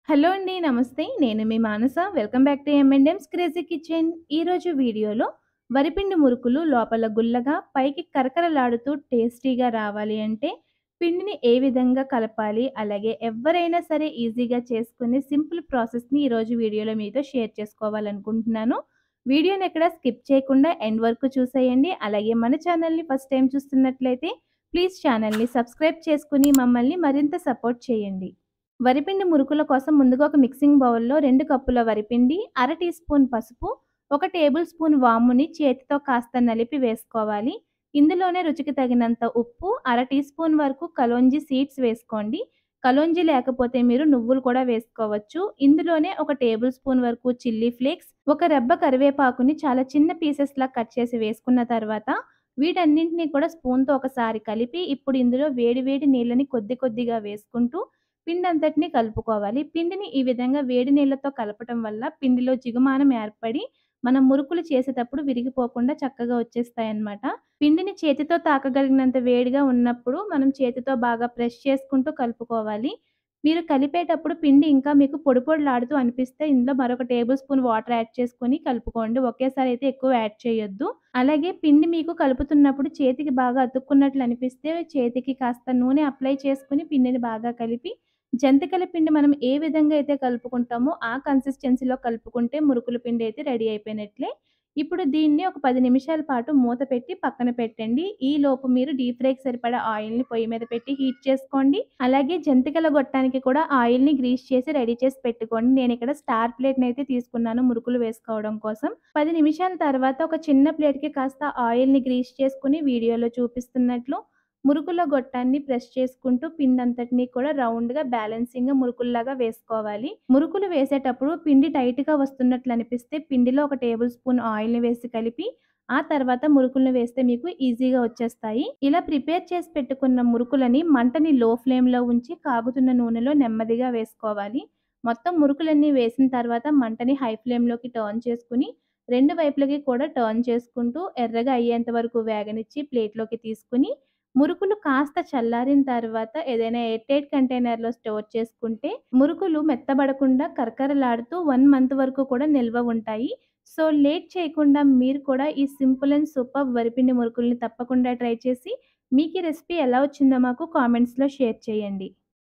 Hello అండి. నమస్తే. నేను మీ Manasa. Welcome back to M and M's crazy kitchen. ఈరోజు వీడియోలో వరిపిండి మురుకులు లోపల గుల్లగా, పైకి కరకరలాడుతూ టేస్టీగా రావాలి అంటే పిండిని ఏ విధంగా కలపాలి, అలాగే ఎవ్వరైనా సరే ఈజీగా చేసుకునే సింపుల్ ప్రాసెస్‌ని ఈరోజు వీడియోలో మీతో షేర్ చేసుకోవాలనుకుంటున్నాను. వీడియోని ఎక్కడ స్కిప్ చేయకుండా ఎండ్ వరకు చూసేయండి. అలాగే మన ఛానల్‌ని ఫస్ట్ టైమ్ చూస్తున్నట్లయితే ప్లీజ్ ఛానల్‌ని సబ్స్క్రైబ్ చేసుకొని మమ్మల్ని మరింత సపోర్ట్ చేయండి. వరిపిండి మురుకుల కోసం ముందుగా ఒక మిక్సింగ్ బౌల్‌లో 2 కప్పుల వరిపిండి, అర టీ స్పూన్ పసుపు, 1 టేబుల్ స్పూన్ వాముని చేతితో కాస్త నలిపి వేసుకోవాలి. ఇందులోనే రుచికి తగినంత ఉప్పు, అర టీ స్పూన్ వరకు కలోంజీ సీడ్స్ వేసుకోండి. కలోంజీ లేకపోతే మీరు నువ్వులు కూడా వేసుకోవచ్చు. ఇందులోనే 1 టేబుల్ స్పూన్ వరకు చిల్లీ ఫ్లేక్స్, ఒక రెబ్బ కరివేపాకుని చాలా చిన్న పీసెస్‌లా కట్ చేసి వేసుకున్న తర్వాత వీటన్నింటిని కూడా స్పూన్‌తో ఒకసారి కలిపి ఇప్పుడు ఇందులో వేడి వేడి నీళ్ళని కొద్ది కొద్దిగా వేసుకుంటూ పిండంతటిని కలుపుకోవాలి. పిండిని ఈ విధంగా వేడి నీళ్ళతో కలపటం వల్ల పిండిలో జిగుమానం ఏర్పడి, మనం మురుకులు చేసేటప్పుడు విరిగిపోకుండా చక్కగా వచ్చేస్తాయన్నమాట. పిండిని చేతితో తాకగలిగినంత వేడిగా ఉన్నప్పుడు మనం చేతితో బాగా ప్రెస్ చేసుకుంటూ కలుపుకోవాలి. మీరు కలిపేటప్పుడు పిండి ఇంకా మీకు పొడి పొడిలాడుతూ అనిపిస్తే ఇందులో మరొక టేబుల్ స్పూన్ వాటర్ యాడ్ చేసుకొని కలుపుకోండి. ఒకేసారి అయితే ఎక్కువ యాడ్ చేయొద్దు. అలాగే పిండి మీకు కలుపుతున్నప్పుడు చేతికి బాగా అతుక్కున్నట్లు అనిపిస్తే చేతికి కాస్త నూనె అప్లై చేసుకొని పిండిని బాగా కలిపి జంతికల పిండి మనం ఏ విధంగా అయితే కలుపుకుంటామో ఆ కన్సిస్టెన్సీలో కలుపుకుంటే మురుకుల పిండి అయితే రెడీ అయిపోయినట్లే. ఇప్పుడు దీన్ని ఒక 10 నిమిషాల పాటు మూత పెట్టి పక్కన పెట్టండి. ఈలోపు మీరు డీప్ ఫ్రైకి సరిపడా ఆయిల్‌ని పొయ్యి మీద పెట్టి హీట్ చేసుకోండి. అలాగే జంతికల గొట్టానికి కూడా ఆయిల్‌ని గ్రీస్ చేసి రెడీ చేసి పెట్టుకోండి. నేనిక్కడ స్టార్ ప్లేట్‌నయితే తీసుకున్నాను మురుకులు వేసుకోవడం కోసం. 10 నిమిషాల తర్వాత ఒక చిన్న ప్లేట్‌కి కాస్త ఆయిల్‌ని గ్రీస్ చేసుకొని వీడియోలో చూపిస్తున్నట్లు మురుకుల గొట్టాన్ని ప్రెస్ చేసుకుంటూ పిండంతటిని కూడా రౌండ్‌గా బ్యాలెన్సింగ్‌గా మురుకుల్లాగా వేసుకోవాలి. మురుకులు వేసేటప్పుడు పిండి టైట్‌గా వస్తున్నట్లు అనిపిస్తే పిండిలో ఒక టేబుల్ స్పూన్ ఆయిల్‌ని వేసి కలిపి ఆ తర్వాత మురుకులను వేస్తే మీకు ఈజీగా వచ్చేస్తాయి. ఇలా ప్రిపేర్ చేసి పెట్టుకున్న మురుకులని మంటని లో ఫ్లేమ్‌లో ఉంచి కాగుతున్న నూనెలో నెమ్మదిగా వేసుకోవాలి. మొత్తం మురుకులన్నీ వేసిన తర్వాత మంటని హై ఫ్లేమ్‌లోకి టర్న్ చేసుకొని 2 వైపులకి కూడా టర్న్ చేసుకుంటూ ఎర్రగా అయ్యేంత వరకు వేగనిచ్చి ప్లేట్‌లోకి తీసుకొని మురుకులు కాస్త చల్లారిన తర్వాత ఏదైనా ఎయిర్ టైట్ కంటైనర్‌లో స్టోర్ చేసుకుంటే మురుకులు మెత్తబడకుండా కరకరలాడుతూ 1 మంత్ వరకు కూడా నిల్వ ఉంటాయి. సో, లేట్ చేయకుండా మీరు కూడా ఈ సింపుల్ అండ్ సూపర్బ్ వరిపిండి మురుకుల్ని తప్పకుండా ట్రై చేసి మీకు ఈ రెసిపీ ఎలా వచ్చిందో మాకు కామెంట్స్‌లో షేర్ చేయండి.